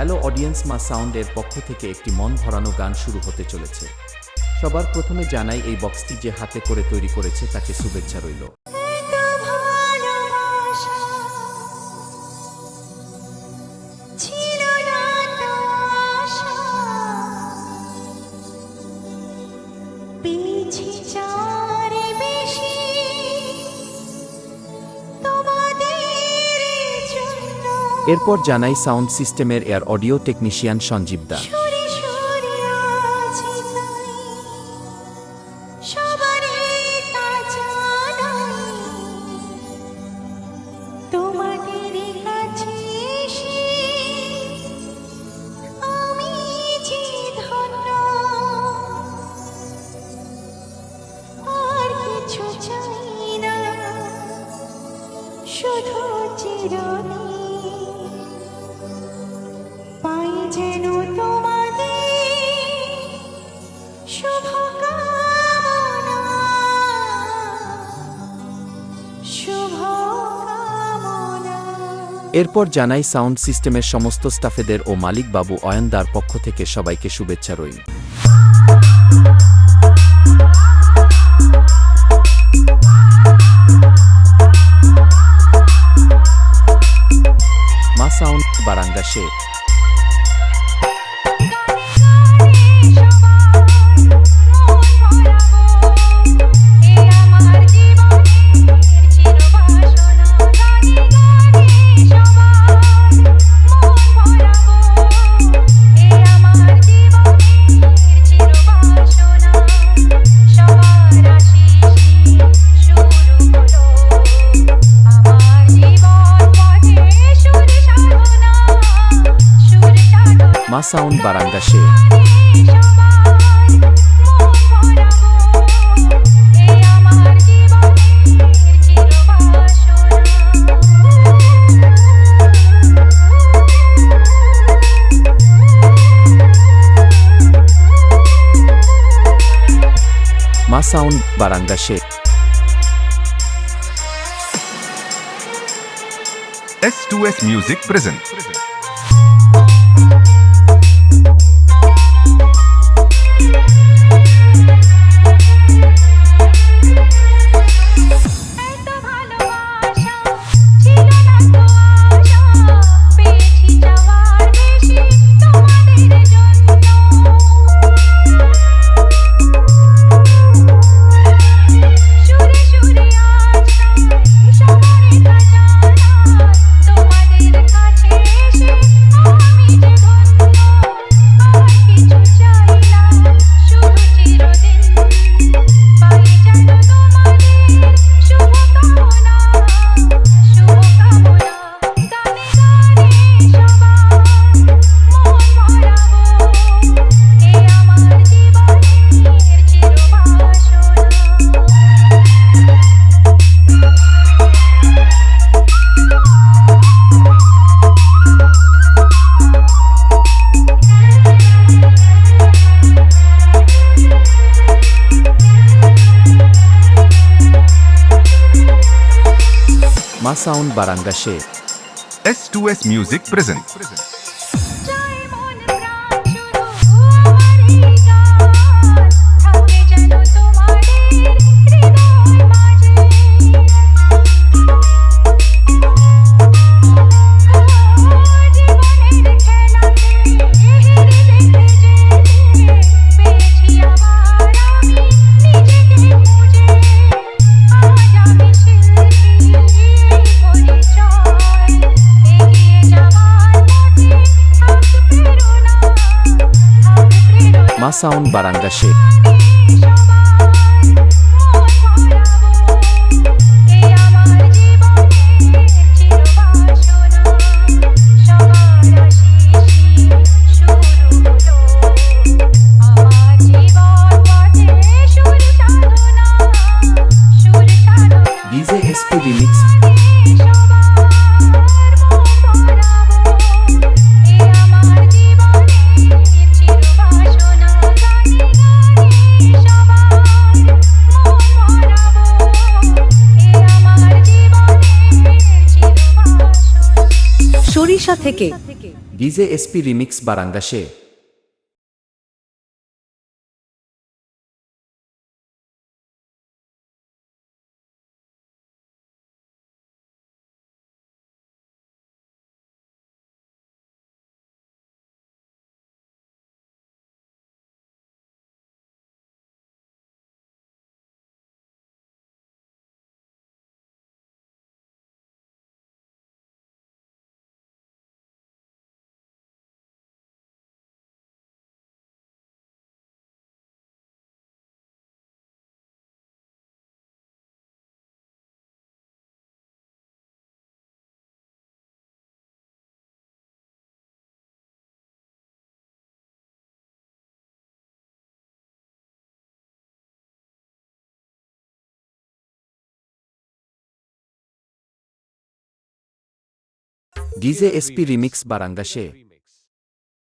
Hello audience, মা sound এর পক্ষ থেকে একটি মন ভরানো গান শুরু হতে চলেছে। সবার প্রথমে জানাই এই বক্সটি যে হাতে করে তৈরি করেছে তাকে শুভেচ্ছা রইল। এরপর জানাই সাউন্ড সিস্টেমের এয়ার অডিও টেকনিশিয়ান সঞ্জীব দা। এরপর জানাই সাউন্ড সিস্টেমের সমস্ত স্টাফেদের ও মালিক বাবু অয়নদার পক্ষ থেকে সবাইকে শুভেচ্ছা রইল। মা সাউন্ড বারাঙ্গা শে। মা সাউন্ড বারাঙ্গা শে। মা সাউন্ড বারাঙ্গা শে। S2S Music present. মা সাউন্ড বারাঙ্গা শে। S2S Music present. মা সাউন্ড বারাঙ্গা শে। DJ SP remix. সরিষা থেকে ডিজে এসপি রিমিক্স বারাঙ্গাসে। DJ SP remix বারাঙ্গাসে।